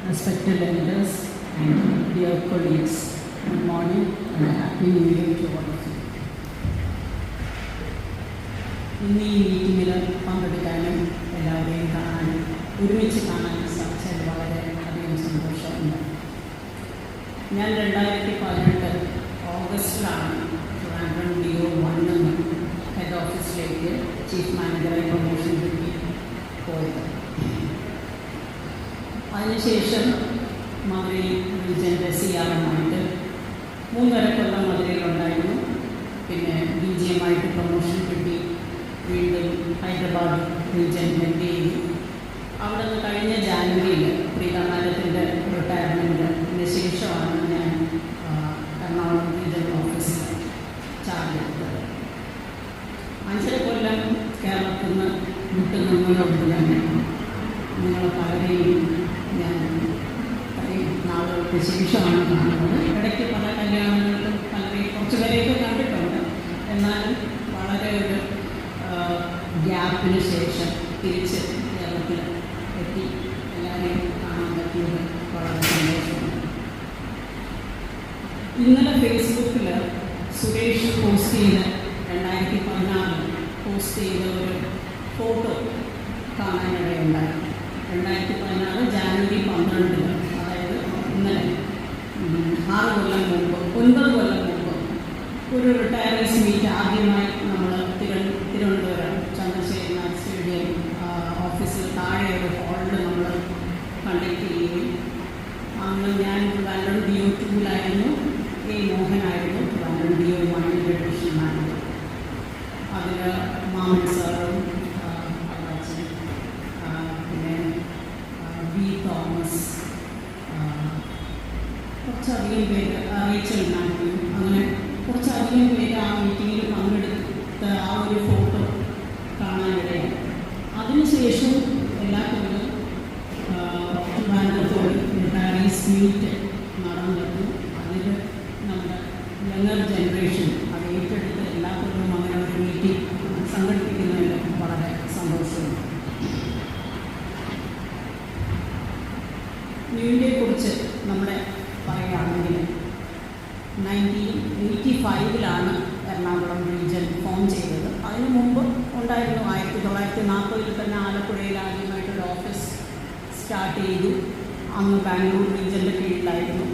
respected elders and dear colleagues, good morning and a happy new year to all of you. ഇന്ന് ഈ മീറ്റിങ്ങിൽ പങ്കെടുക്കാനും എല്ലാവരെയും കാണാനും ഒരുമിച്ച് കാണാനും സാധിച്ചതിൽ വളരെ അധികം സന്തോഷമുണ്ട്. ഞാൻ 2018 ഓഗസ്റ്റിലാണ് ട്രിവാൻഡ്രം DO1 ഹെഡ് ഓഫീസിലേക്ക് ചീഫ് മാനേജറായി പ്രൊമോഷൻ കിട്ടി പോയത്. അതിനുശേഷം മധുരൈ റീജിയൻ്റെ CRM-ആയിട്ട് 3.5 കൊല്ലം മധുരയിലുണ്ടായിരുന്നു. പിന്നെ DGM ആയിട്ട് പ്രൊമോഷൻ കിട്ടി. വീണ്ടും ഹൈദരാബാദ് റീജിയൻ ഹെഡ് ചെയ്തു. അവിടെ നിന്ന് കഴിഞ്ഞ ജാനുവരിയിൽ പ്രീതമാനത്തിൻ്റെ റിട്ടയർമെൻറ്റിന് ശേഷമാണ് ഞാൻ എറണാകുളം റീജിയൻ ഓഫീസിൽ ചാർജ് എടുത്തത്. 5.5 കൊല്ലം കേരളത്തിൽ നിന്ന് വിട്ടുനിന്നതുകൊണ്ട് തന്നെ നിങ്ങൾ പലരെയും ഞാൻ നാളുകൾക്ക് ശേഷമാണ് കാണുന്നത്. ഇടയ്ക്ക് പല കല്യാണങ്ങളിലും പലരെയും കുറച്ചുപേരെയൊക്കെ കണ്ടിട്ടുണ്ട്. എന്നാലും വളരെ ഒരു ഗ്യാപ്പിന് ശേഷം തിരിച്ച് കേരളത്തിൽ എത്തി എല്ലാവരെയും കാണാൻ പറ്റിയത് വളരെ സന്തോഷമുണ്ട്. ഇന്നലെ ഫേസ്ബുക്കിൽ സുരേഷ് പോസ്റ്റ് ചെയ്ത 2016 പോസ്റ്റ് ചെയ്ത ഒരു ഫോട്ടോ കാണാനിടയുണ്ടായി. 2016 ജാനുവരി 12, അതായത് ഇന്നലെ 9 കൊല്ലം മുമ്പ് ഒരു റിട്ടയറീസ് മീറ്റ് ആദ്യമായി നമ്മൾ തിരുവനന്തപുരം ചന്ദ്രശേഖരനാഥ് സ്റ്റേഡിയം ഓഫീസിൽ താഴെ ഒരു ഹാളിൽ നമ്മൾ കണ്ടക്ട് ചെയ്യുകയും അന്ന് ഞാൻ ട്രിവാൻഡ്രം DO2-ലായിരുന്നു. മോഹനായിരുന്നു ട്രിവാൻഡ്രം DO1 ഡിവിഷൻ മാനേജർ. അതിൽ മാമൻ സാറും പിന്നെ V. തോമസ്, കുറച്ചധികം പേര്, റേച്ചൽ മാത്യു, അങ്ങനെ കുറച്ചധികം പേര് ആ മീറ്റിങ്ങിൽ പങ്കെടുത്ത ആ ഒരു ഫോട്ടോ കാണാനിടയായി. അതിനുശേഷം എല്ലാ കൊല്ലം ട്രിവാൻഡ്രത്തോട് റിട്ടയറീസ് മീറ്റ് നടന്നിരുന്നു. അതിൽ നമ്മുടെ യങ്ങർ ജനറേഷൻ അത് ഏറ്റെടുത്ത് എല്ലാ കൊല്ലവും അങ്ങനെ ഒരു മീറ്റിംഗ് സംഘടിപ്പിക്കുന്നതിൽ വളരെ സന്തോഷമുണ്ട്. ന്യൂ ഇന്ത്യയെക്കുറിച്ച് നമ്മുടെ പറയുകയാണെങ്കിൽ 1985 എറണാകുളം റീജിയൻ ഫോം ചെയ്തത്. അതിനു മുമ്പ് ഉണ്ടായിരുന്നു. 1940 തന്നെ ആലപ്പുഴയിൽ ആദ്യമായിട്ടൊരു ഓഫീസ് സ്റ്റാർട്ട് ചെയ്തു. അന്ന് ബാംഗ്ലൂർ റീജിയൻ്റെ കീഴിലായിരുന്നു.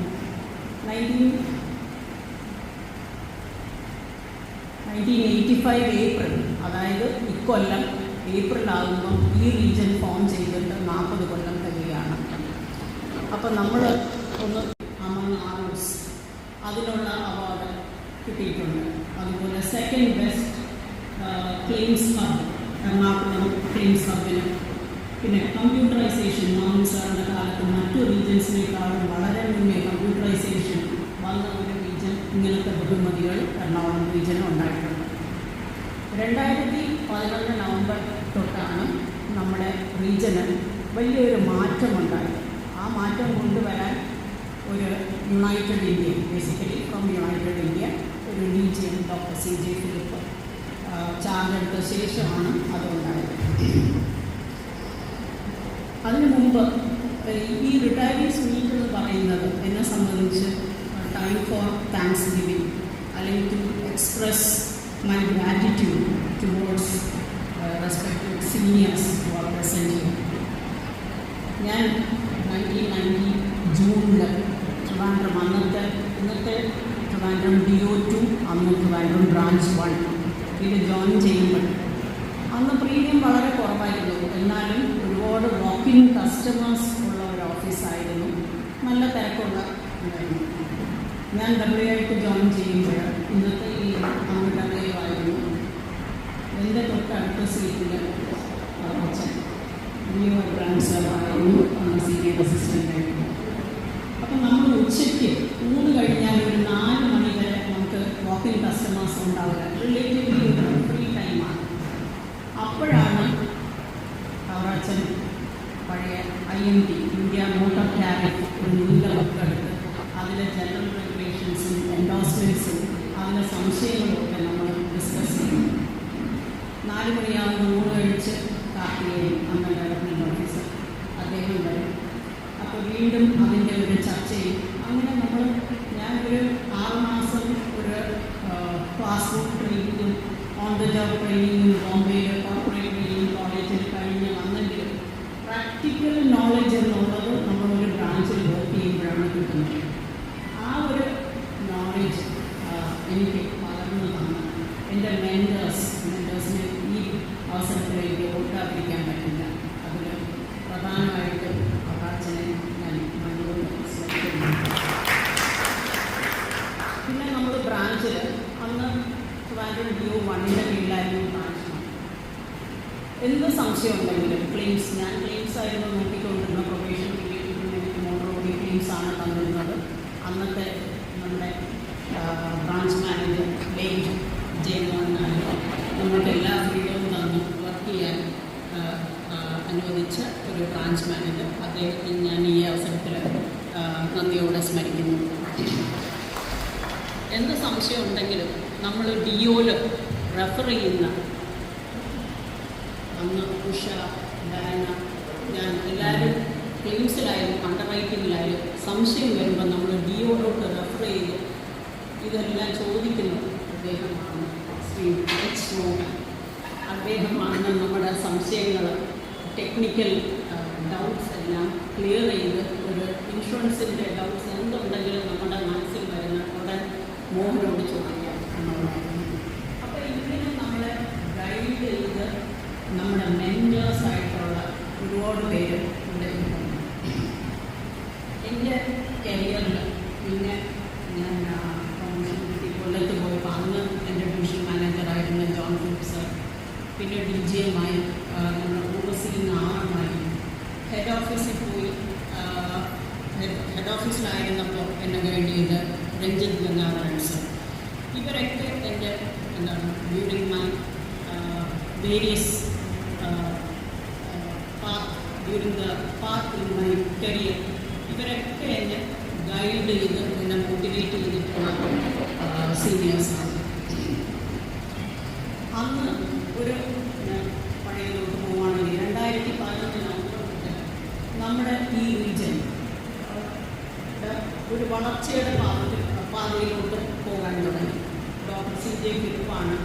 1985 ഏപ്രിൽ, അതായത് ഇക്കൊല്ലം ഏപ്രിലാകുമ്പം ഈ റീജിയൻ ഫോം ചെയ്തിട്ട് 40 കൊല്ലം തികയാണ്. അപ്പം നമ്മൾ ഒന്ന് ആർട്സ് അതിനുള്ള അവാർഡ് കിട്ടിയിട്ടുണ്ട്. അതുപോലെ second best claims hub Ernakulam claims ഹബിന്, പിന്നെ കമ്പ്യൂട്ടറൈസേഷൻ മാമൻ സാറിൻ്റെ കാലത്ത് മറ്റു റീജിയൻസിനേക്കാളും വളരെ മുന്നേ കമ്പ്യൂട്ടറൈസേഷൻ വന്ന ഒരു റീജിയൻ ഇങ്ങനത്തെ ബഹുമതികൾ എറണാകുളം റീജിയന് ഉണ്ടായിട്ടുണ്ട്. 2011 നവംബർ തൊട്ടാണ് നമ്മുടെ റീജിയന് വലിയൊരു മാറ്റമുണ്ടായത്. ആ മാറ്റം കൊണ്ടുവരാൻ ഒരു United India, basically from United India ഒരു DGM doctor CJ Philip charge എടുത്ത ശേഷമാണ് അതുണ്ടായത്. അതിനു മുമ്പ് ഈ റിട്ടയറീസ് മീറ്റ് എന്ന് പറയുന്നത് എന്നെ സംബന്ധിച്ച് ടൈം ഫോർ താങ്ക്സ് ഗിവിങ്, അല്ലെങ്കിൽ to express my gratitude towards respected seniors who are present here. ഞാൻ 1990 ജൂണിൽ ട്രിവാൻഡ്രം ഇന്നത്തെ ട്രിവാൻഡ്രം DO2, അന്ന് ട്രിവാൻഡ്രം ബ്രാഞ്ച് 1 ഇത് ജോയിൻ ചെയ്യുമ്പോൾ അന്ന് പ്രീമിയം വളരെ കുറവായിരുന്നു. എന്നാലും ഒരുപാട് വാക്കിൻ കസ്റ്റമേഴ്സ് ഉള്ള ഒരു ഓഫീസായിരുന്നു. നല്ല തിരക്കുള്ള ഉണ്ടായിരുന്നു. ഞാൻ ഡബ്ല്യുആയിട്ട് ജോയിൻ ചെയ്യുമ്പോൾ ഇന്നത്തെ ഈ അന്ന് W ആയിരുന്നു. എൻ്റെ തൊട്ടടുത്ത സീറ്റിൽ അച്ഛൻ ബ്രാഞ്ച് സാറായിരുന്നു, അന്ന് സീനിയർ അസിസ്റ്റൻ്റായിരുന്നു. അപ്പം നമ്മൾ ഉച്ചയ്ക്ക് ഊണ് കഴിഞ്ഞാൽ ഒരു 4 മണി വരെ നമുക്ക് വാക്കിൻ കസ്റ്റമേഴ്സ് ഉണ്ടാവില്ല. റിലേറ്റീവ്ലി ഒരു ഫ്രീ ടൈമാണ്. അപ്പോഴാണ് അവറച്ചൻ പഴയ IMT ഇന്ത്യ മോട്ടോർ ടാരിഫ് ഒരു നീല ബുക്കെടുത്ത് അതിലെ ജനറൽ റെഗുലേഷൻസും എൻഡോഴ്സ്മെൻറ്റ്സും അതിലെ സംശയങ്ങളുമൊക്കെ നമ്മൾ ഡിസ്കസ് ചെയ്യും. 4 മണിയാകുമ്പോൾ ഊണ് കഴിച്ച് കാർത്തികേയൻ അന്ന് ഡെവലപ്മെൻറ്റ് ഓഫീസർ അദ്ദേഹം വരും. അപ്പോൾ വീണ്ടും അതിൻ്റെ ഒരു ചർച്ചയും അങ്ങനെ ഞാനൊരു 6 മാസം ഒരു ക്ലാസ് റൂം ട്രെയിനിങ്ങും ഓൺ ദ ജോബ് ട്രെയിനിങ്ങും ബോംബെയിൽ കോർപ്പറേറ്റ് ട്രെയിനിങ് കോളേജിൽ കഴിഞ്ഞ് വന്നെങ്കിലും പ്രാക്ടിക്കൽ നോളജ് എന്നുള്ളത് നമ്മളൊരു ബ്രാഞ്ചിൽ വർക്ക് ചെയ്യുമ്പോഴാണ് കിട്ടുന്നത്. ആ ഒരു നോളജ് എനിക്ക് വളർന്നു തന്ന എൻ്റെ മെൻറ്റേഴ്സിന് ഈ അവസരത്തിലേക്ക് ഓർക്കാതിരിക്കാൻ പറ്റില്ല. അതിൽ പ്രധാനമായിട്ടും അവാച്ചനെ ഞാൻ മണ്ണൂർ സ്മരിക്കുന്നു. പിന്നെ നമ്മൾ ബ്രാഞ്ചിൽ അന്ന് DO1 കീഴിലായിരുന്നു ബ്രാഞ്ച്. എന്ത് സംശയം ഉണ്ടെങ്കിലും ഞാൻ ക്ലെയിംസ് ആയിരുന്നു നോക്കിക്കൊണ്ടിരുന്ന പ്രൊബേഷൻ പീരീഡിൽ എനിക്ക് മോട്ടോർ ക്ലെയിംസാണ് തന്നിരുന്നത്. അന്നത്തെ നമ്മുടെ ബ്രാഞ്ച് മാനേജർ ജയനാണ് നമുക്ക് എല്ലാ ഫ്രീഡവും തന്നു വർക്ക് ചെയ്യാൻ അനുവദിച്ച ഒരു ബ്രാഞ്ച് മാനേജർ. അദ്ദേഹത്തിന് ഞാൻ ഈ അവസരത്തിൽ നന്ദിയോടെ സ്മരിക്കുന്നു. എന്ത് സംശയം ഉണ്ടെങ്കിലും നമ്മൾ DOയിൽ റെഫർ ചെയ്യുന്ന അന്ന് ഉഷ, ഡയന, ഞാൻ എല്ലാവരും ക്ലെയിംസിലായാലും അണ്ടർ റൈറ്റിങ്ങിലായാലും സംശയം വരുമ്പോൾ നമ്മൾ DOയിലോട്ട് റെഫർ ചെയ്ത് ഇതെല്ലാം ചോദിക്കുന്നത് അദ്ദേഹമാണ്. ശ്രീ H. മോഹൻ അദ്ദേഹമാണ് നമ്മുടെ സംശയങ്ങൾ, ടെക്നിക്കൽ ഡൗട്ട്സ് എല്ലാം ക്ലിയർ ചെയ്ത് ഒരു ഇൻഷുറൻസിൻ്റെ ഡൗട്ട്സ് എന്തുണ്ടെങ്കിലും നമ്മുടെ മനസ്സിൽ വരുന്ന ഉടൻ മോഹനോട് ചോദിക്കാം എന്നുള്ളതായിരുന്നു. അപ്പോൾ ഇങ്ങനെ നമ്മളെ ഗൈഡ് ചെയ്ത് നമ്മുടെ മെൻറ്റേഴ്സായിട്ടുള്ള ഒരുപാട് പേര് ഉണ്ടായിട്ടുണ്ട്. എൻ്റെ കരിയറിൽ പിന്നെ ഞാൻ കൊല്ലത്ത് പോയപ്പോൾ അന്ന് എൻ്റെ ഡിവിഷൻ മാനേജറായിരുന്ന ജോൺ ഫിലിപ്സ്, പിന്നെ DGM-ആയി നമ്മുടെ ഓവർസീയിങ് ആറുമായി ഹെഡ് ഓഫീസിൽ പോയി ഹെഡ് ഓഫീസിലായിരുന്നപ്പോൾ എന്നെ ഗൈഡ് ചെയ്ത് രഞ്ജിത്ത് ഗംഗാധരൻസ്. ഇവരൊക്കെ എൻ്റെ during my various during the path in my career ഇവരൊക്കെ എന്നെ ഗൈഡ് ചെയ്ത് എന്നെ മോട്ടിവേറ്റ് ചെയ്തിട്ടുള്ള സീനിയേഴ്സാണ്. അന്ന് ഒരു പഴയതോട്ട് പോവുകയാണെങ്കിൽ 2011 നമ്മുടെ ഈ റീജൻ ഒരു വളർച്ചയുടെ പാതയിലോട്ട് പോകാൻ തുടങ്ങി. ഡോക്ടർ CJ ഫിലിപ്പാണ്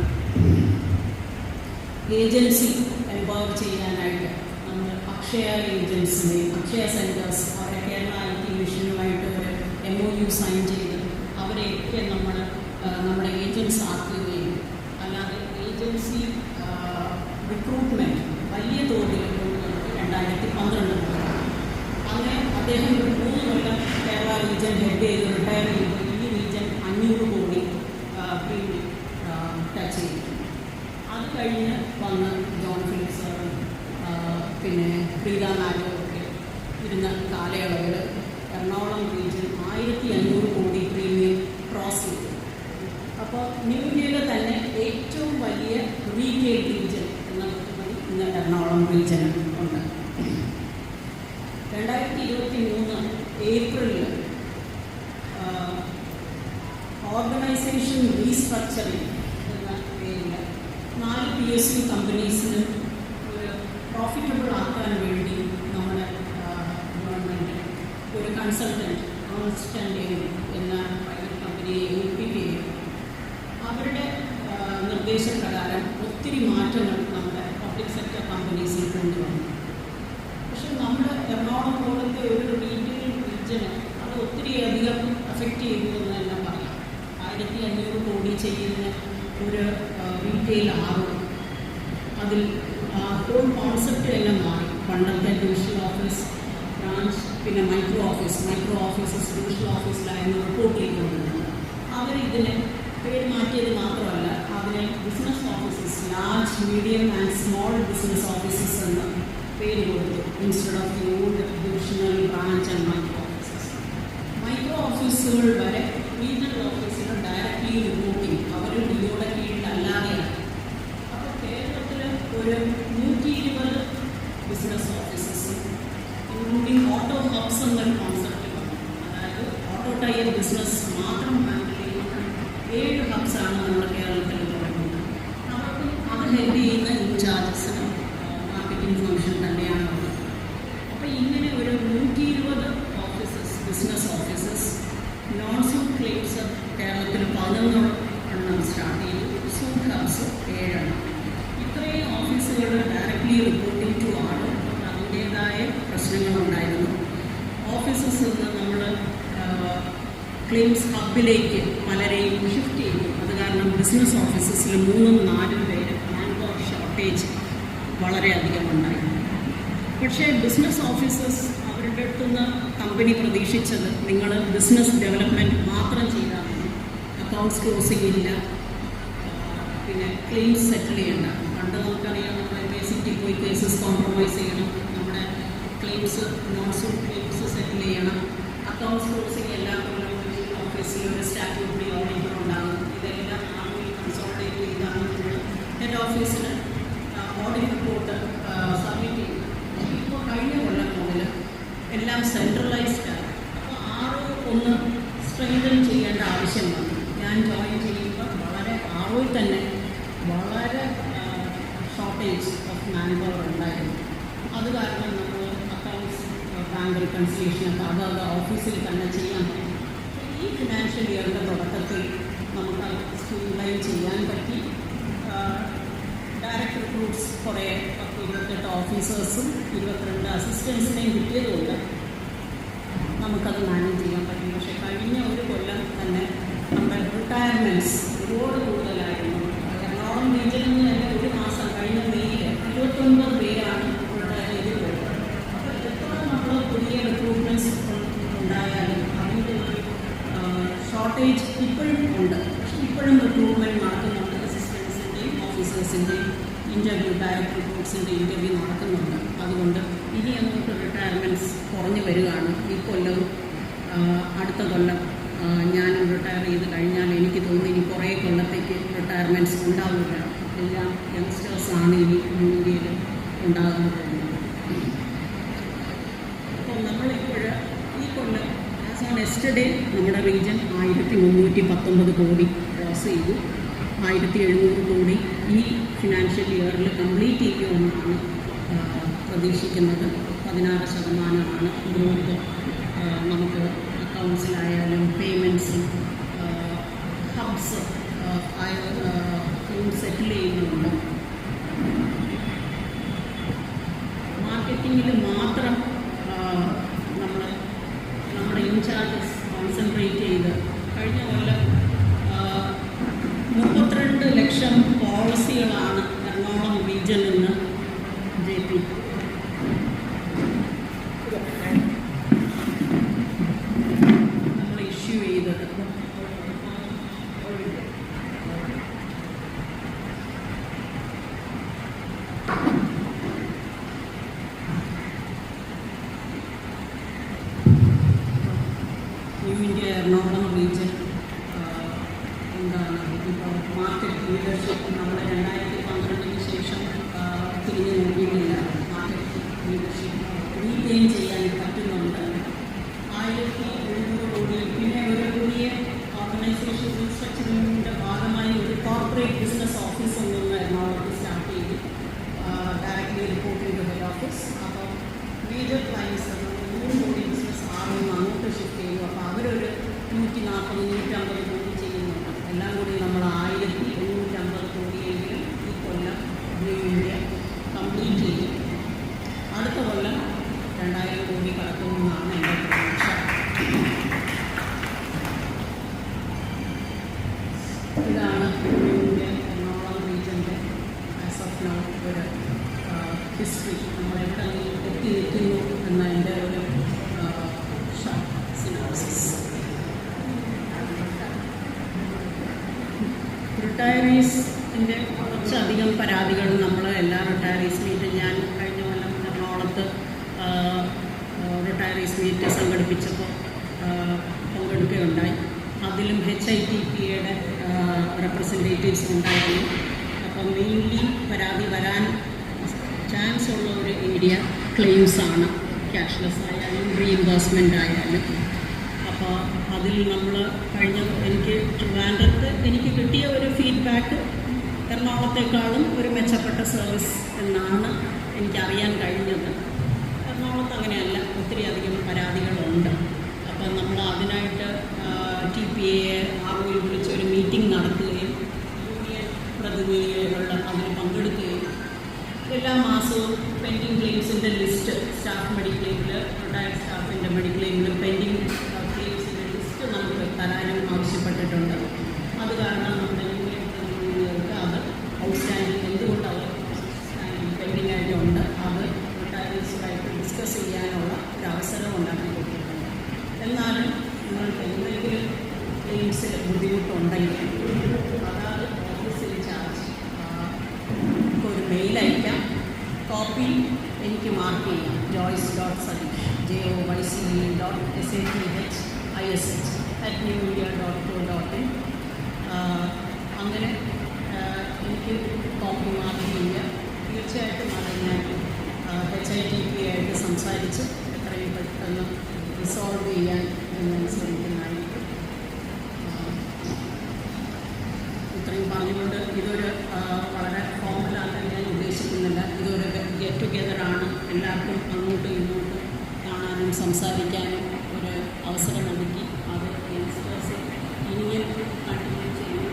ഏജൻസി എംപവർ ചെയ്യാനായിട്ട് നമ്മൾ അക്ഷയ ഏജൻസിനെയും അക്ഷയ സെൻറ്റേഴ്സ് അവരെ കേരള IT മിഷനുമായിട്ട് ഒരു MOU സൈൻ ചെയ്ത് അവരെയൊക്കെ നമ്മുടെ ഏജൻസ് ആക്കുകയും അല്ലാതെ ഏജൻസി റിക്രൂട്ട്മെൻറ്റ് വലിയ തോതിൽ 2012 അങ്ങനെ അദ്ദേഹം ഒരു 3 കൊല്ലം കേരള റീജൻ ഹെഡ് ചെയ്ത് റിട്ടയർ ചെയ്ത് ഈ റീജൻ 500 കോടി പ്രീമിയം ടച്ച് ചെയ്തിട്ടുണ്ട്. അത് കഴിഞ്ഞ് വന്ന് ജോൺ ഫിലിപ്സ് സാറും പിന്നെ പ്രീത നായകരൊക്കെ ഇരുന്ന കാലയളവിൽ എറണാകുളം റീജൻ 1500 കോടി പ്രീമിയം ക്രോസ് ചെയ്തു. അപ്പോൾ ന്യൂ ഇന്ത്യയിലെ തന്നെ ഏറ്റവും വലിയ റീറ്റെയിൽ റീജൻ എന്ന ഇന്ന് എറണാകുളം റീജന് ഉണ്ട്. 2023 ഏപ്രിലിൽ ഓർഗനൈസേഷൻ റീസ്ട്രക്ചറിങ് എന്ന പേരിൽ 4 PSU കമ്പനീസിന് ഒരു പ്രോഫിറ്റബിൾ ആക്കാൻ വേണ്ടി നമ്മുടെ ഗവൺമെൻറ് ഒരു കൺസൾട്ടൻറ്റ് എന്ന പ്രൈവറ്റ് കമ്പനിയെ ഏൽപ്പിക്കുകയും അവരുടെ നിർദ്ദേശപ്രകാരം ഒത്തിരി മാറ്റങ്ങൾ നമ്മുടെ പബ്ലിക് സെക്ടർ കമ്പനീസിൽ കൊണ്ടുവന്നു. പക്ഷെ നമ്മുടെ എറണാകുളം പോലത്തെ ഒരു റീറ്റെയിൽ റീജന് അത് ഒത്തിരിയധികം അഫക്റ്റ് ചെയ്തു എന്ന് തന്നെ പറയാം. 1500 കോടി ചെയ്യുന്ന ഒരു റീറ്റെയിൽ ആറും അതിൽ ഹോൾ കോൺസെപ്റ്റ് തന്നെ മാറി. പണ്ടത്തെ ഡിവിഷണൽ ഓഫീസ്, ബ്രാഞ്ച്, പിന്നെ മൈക്രോ ഓഫീസസ് ഡിവിഷണൽ ഓഫീസിലായിരുന്നു റിപ്പോർട്ട് ചെയ്തുകൊണ്ടിരുന്നത്. അവരിതിനെ പേര് മാറ്റിയത് മാത്രമല്ല, അതിനെ business offices, large, medium and small business offices എന്ന് പേര് കൊടുത്തു. Instead of the old divisional branch and micro ഓഫീസുകൾ വരെ റീജിയണൽ ഓഫീസുകൾ ഡയറക്റ്റ്ലി റിപ്പോർട്ടിങ് അവർ ഡിഒയുടെ കീഴിലല്ലാതെയാണ്. അപ്പോൾ കേരളത്തിൽ ഒരു 120 business offices including auto hubs എന്നൊരു കോൺസെപ്റ്റ് വന്നു. അതായത് ഓട്ടോ ടയർ ബിസിനസ് മാത്രം ഹാൻഡിൽ ചെയ്യുന്ന 7 ഹബ്സാണ് നമ്മുടെ കേരളത്തിൽ തുടങ്ങുന്നത്. അവർക്ക് അത് ഹെൽപ്പ് ചെയ്യുന്ന ഇൻചാർജസിന് മാർക്കറ്റിംഗ് ഫംഗ്ഷൻ തന്നെയാണ് ഉള്ളത്. അപ്പോൾ ഇങ്ങനെ ഒരു 120 ഉണ്ടായിരുന്നു. ഓഫീസസിൽ നിന്ന് നമ്മൾ ക്ലെയിംസ് ഹബിലേക്ക് പലരെയും ഷിഫ്റ്റ് ചെയ്തു. അത് കാരണം ബിസിനസ് ഓഫീസസിൽ 3-4 പേര് മാൻ പവർ ഷോർട്ടേജ് വളരെയധികം ഉണ്ടായിരുന്നു. പക്ഷേ ബിസിനസ് ഓഫീസേഴ്സ് അവരുടെ അടുത്തുനിന്ന് കമ്പനി പ്രതീക്ഷിച്ചത് നിങ്ങൾ ബിസിനസ് ഡെവലപ്മെൻറ്റ് മാത്രം ചെയ്താൽ മതി, അക്കൗണ്ട്സ് ക്ലോസിംഗ് ഇല്ല, പിന്നെ ക്ലെയിംസ് സെറ്റിൽ ചെയ്യണ്ട. പണ്ട് നമുക്കറിയാം, നമ്മുടെ ബേസിക്കിൽ പോയി കേസസ് കോംപ്രമൈസ് ചെയ്യണം, നമ്മുടെ ക്ലെയിംസ് നോൺ സൂട്ട് ക്ലെയിംസ് സെറ്റിൽ ചെയ്യണം, അക്കൗണ്ട്സ് ക്ലോസിംഗ് എല്ലാ കൊല്ലം ഓഫീസിൽ ഒരു സ്റ്റാറ്റ്യൂട്ടറി ഓഡിറ്റർ ഉണ്ടാകും. ഇതെല്ലാം ആളുകൾ കൺസോൾട്ടേറ്റ് ചെയ്താണ് നമ്മൾ ഹെഡ് ഓഫീസിന് ഓഡിറ്റ് റിപ്പോർട്ട് സബ്മിറ്റ് ചെയ്യും. ഇപ്പോൾ കഴിഞ്ഞ കൊല്ലം മുതൽ എല്ലാം സെൻട്രലൈസ്ഡ് ആണ്. അപ്പോൾ ഒന്ന് സ്ട്രെങ്തൻ ചെയ്യേണ്ട ആവശ്യം വന്നു. ഞാൻ ജോയിൻ ചെയ്യുമ്പോൾ ആറോയിൽ തന്നെ വളരെ ഷോർട്ടേജ് ഓഫ് മാൻ പവർ ഉണ്ടായിരുന്നു. അത് കാരണം നമ്മൾ അക്കൗണ്ട്സ് ബാങ്ക് റിക്കൺസിലേഷനൊക്കെ അത് ഓഫീസിൽ തന്നെ ചെയ്യാൻ പറ്റും. ഈ ഫിനാൻഷ്യൽ ഇയറിൻ്റെ തുടക്കത്തിൽ നമുക്ക് സ്ട്രീംലൈൻ ചെയ്യാൻ പറ്റി. ഡയറക്റ്റ് റിക്രൂട്ട്സ് കുറേ 28 ഓഫീസേഴ്സും 22 അസിസ്റ്റൻസിനെയും കിട്ടിയതുകൊണ്ട് നമുക്കത് മാനേജ് ചെയ്യാൻ പറ്റും. പക്ഷേ കഴിഞ്ഞ ഒരു കൊല്ലം തന്നെ നമ്മുടെ റിട്ടയർമെൻറ്റ്സ് ഒരുപാട് കൂടുതലായിരുന്നു. എറണാകുളം റീജിയനിൽ നിന്ന് തന്നെ ഒരു മാസം കഴിഞ്ഞ മെയ്യിൽ 29 പേരാണ് റിട്ടയർ ചെയ്ത് പോയത്. അപ്പോൾ എത്ര നമ്മൾ പുതിയ റിക്രൂട്ട്മെൻറ്റ്സ് ഉണ്ടായാലും അതിൻ്റെ ഒരു ഷോർട്ടേജ് ഇപ്പോഴും ഉണ്ട്. പക്ഷേ ഇപ്പോഴും റിക്രൂട്ട്മെൻറ്റ് നടക്കുന്നുണ്ട്. അസിസ്റ്റൻസിൻ്റെയും ഓഫീസേഴ്സിൻ്റെയും ഇൻ്റർവ്യൂ, ഡയറക്റ്റ് റിക്രൂട്ട്സിൻ്റെ ഇൻ്റർവ്യൂ നടക്കുന്നുണ്ട്. അതുകൊണ്ട് ഇനി അങ്ങോട്ട് റിട്ടയർമെൻറ്റ്സ് കുറഞ്ഞു വരികയാണ്. ഈ കൊല്ലവും അടുത്ത കൊല്ലം ഞാൻ റിട്ടയർ ചെയ്ത് കഴിഞ്ഞാൽ എനിക്ക് തോന്നുന്നു ഇനി കുറേ കൊല്ലത്തേക്ക് റിട്ടയർമെൻറ്റ്സ് ഉണ്ടാവില്ല. എല്ലാം യങ്സ്റ്റേഴ്സാണ് ഇനി ഇന്ത്യയിൽ ഉണ്ടാകുന്നത്. അപ്പോൾ നമ്മളിപ്പോൾ ഈ കൊല്ലം ആസ് ഓൺ യെസ്റ്റർഡേ നമ്മുടെ റീജിയൻ 1319 കോടി ക്രോസ് ചെയ്തു. 1700 കോടി ഈ ഫിനാൻഷ്യൽ ഇയറിൽ കംപ്ലീറ്റ് ചെയ്യുമെന്നാണ് പ്രതീക്ഷിക്കുന്നത്. 16% ഗ്രോത്ത് നമുക്ക് അക്കൗണ്ട്സിലായാലും പേയ്മെൻറ്റ്സും ഹബ്സ് സെറ്റിൽ ചെയ്യുന്നുണ്ട്. മാർക്കറ്റിങ്ങിൽ മാത്രം നമ്മുടെ ഇൻചാർജസ് കോൺസെൻട്രേറ്റ് ചെയ്ത് കഴിഞ്ഞ കൊല്ലം 32 ലക്ഷം പോളിസികളാണ് എറണാകുളം റീജിയനിൽ നിന്ന് JP നമ്മൾ ഇഷ്യൂ ചെയ്തത്. ന്യൂ ഇന്ത്യ എറണാകുളം റീജിയൻ എന്താണ് ഇപ്പോൾ മാർക്കറ്റ് ലീഡർഷിപ്പ് നമ്മൾ 2012 ശേഷം തിരിഞ്ഞു നോക്കിയിട്ടില്ല. മാർക്കറ്റ് ലീഡർഷിപ്പ് റീഗെയിൻ ചെയ്യാൻ പറ്റുന്നുണ്ട്. 1700 കോടി. പിന്നെ ഒരു പുതിയ ഓർഗനൈസേഷൻ റീസ്ട്രക്ചറിങ്ങിൻ്റെ ഭാഗമായി ഒരു കോർപ്പറേറ്റ് ബിസിനസ് ഓഫീസ് ഒന്നും എറണാകുളത്ത് സ്റ്റാർട്ട് ചെയ്തു. Directly reporting to head office. അപ്പോൾ മേജർ ക്ലയൻസ് 100 കോടി ബിസിനസ് ആണെന്ന് അങ്ങോട്ട് ഷിഫ്റ്റ് ചെയ്തു. അപ്പോൾ അവരൊരു 140-150 കോടി ചെയ്യുന്നുണ്ട്. എല്ലാം കൂടി നമ്മൾ 1750 കോടിയെങ്കിലും ഈ കൊല്ലം ന്യൂ ഇന്ത്യ കംപ്ലീറ്റ് ചെയ്യും. അടുത്ത കൊല്ലം 2000 കോടി കടക്കുമെന്നാണ് എൻ്റെ പ്രതീക്ഷ. ഇതാണ് ന്യൂ ഇന്ത്യ എറണാകുളം റീജിയൻ്റെ ആസ് ഓഫ് നൗ ഒരു ഹിസ്റ്ററി. നമ്മളെവിടെ എത്തി നിൽക്കുന്നു എന്നതിൻ്റെ ഒരു സിനാപ്സിസ്. റിട്ടയറീസിൻ്റെ കുറച്ചധികം പരാതികൾ നമ്മൾ എല്ലാ റിട്ടയറീസ് മീറ്റും ഞാൻ കഴിഞ്ഞ കൊല്ലം എറണാകുളത്ത് റിട്ടയറീസ് മീറ്റ് സംഘടിപ്പിച്ചപ്പോൾ പങ്കെടുക്കുകയുണ്ടായി. അതിലും HITPAയുടെ റെപ്രസെൻറ്റേറ്റീവ്സ് ഉണ്ടായിരുന്നു. അപ്പം മെയിൻലി പരാതി വരാൻ ചാൻസ് ഉള്ള ഒരു ഏരിയ ക്ലെയിംസാണ്. ക്യാഷ്ലെസ് ആയാലും റീഇംബേഴ്സ്മെൻ്റ് ആയാലും. അപ്പോൾ അതിൽ നമ്മൾ എനിക്ക് ട്രിവാൻഡ്രത്ത് എനിക്ക് കിട്ടിയ ഒരു ഫീഡ്ബാക്ക് എറണാകുളത്തേക്കാളും ഒരു മെച്ചപ്പെട്ട സർവീസ് എന്നാണ് എനിക്കറിയാൻ കഴിഞ്ഞത്. എറണാകുളത്ത് അങ്ങനെയല്ല, ഒത്തിരി അധികം പരാതികളുണ്ട്. അപ്പം നമ്മൾ അതിനായിട്ട് TPA ROയിൽ വിളിച്ച് ഒരു മീറ്റിംഗ് നടത്തുകയും യൂണിയൻ പ്രതിനിധികൾ അതിൽ പങ്കെടുക്കുകയും എല്ലാ മാസവും പെൻഡിങ് ക്ലെയിംസിൻ്റെ ലിസ്റ്റ് സ്റ്റാഫ് മെഡിക്ലെയിമിൽ മെഡിക്ലെയിമിന് പെൻഡിങ് ക്ലെയിംസിൻ്റെ ലിസ്റ്റ് നമുക്ക് തരാനും ആവശ്യപ്പെട്ടിട്ടുണ്ട്. അത് കാരണം നമ്മുടെ യൂണിയൻ അത് ഔട്ട്സ്റ്റാൻഡിങ് എന്തുകൊണ്ട് അത് പെൻഡിങ് ആയിട്ടുണ്ട് അത് റിട്ടയറീസുമായിട്ട് ഡിസ്കസ് ചെയ്യാനുള്ള ഒരു അവസരം ഉണ്ടാക്കി കൊടുത്തിട്ടുണ്ട്. എന്നാലും നിങ്ങൾക്ക് എന്തെങ്കിലും ക്ലെയിംസിൽ ബുദ്ധിമുട്ടുണ്ടെങ്കിൽ അതാത് ഓഫീസിൽ ചാർജ് ഒരു മെയിൽ അയക്കാം. കോപ്പി എനിക്ക് മാർക്ക് ചെയ്യാം joyce.sadish joyce.sadish@newindia.co.in അങ്ങനെ എനിക്ക് കോപ്പി മാർക്ക് ചെയ്യാം. തീർച്ചയായിട്ടും അത് ഞാൻ HITP ആയിട്ട് സംസാരിച്ച് എത്രയും പെട്ടെന്ന് റിസോൾവ് ചെയ്യാൻ ഞാൻ ശ്രമിക്കുന്നതായിരിക്കും. ഇത്രയും പറഞ്ഞുകൊണ്ട് ഇതൊരു വളരെ ഫോർമലാക്കാൻ ഞാൻ ഉദ്ദേശിക്കുന്നില്ല. ഇതൊരു ഗെറ്റ് ടുഗെദറാണ്. എല്ലാവർക്കും അങ്ങോട്ടും ഇങ്ങോട്ടും കാണാനും സംസാരിക്കാനും ഒരു അവസരം ഒരുക്കി. അത് യങ്സ്റ്റേഴ്സ് ഇനിയും കണ്ടിന്യൂ ചെയ്യും,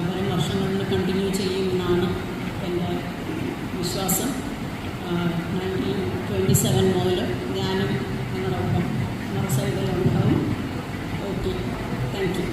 വരും വർഷങ്ങളിൽ കണ്ടിന്യൂ ചെയ്യുമെന്നാണ് എൻ്റെ വിശ്വാസം. 1927 മുതൽ ഞാനും നിങ്ങളോടൊപ്പം സൈഡിലുണ്ടാവും. Okay, thank you.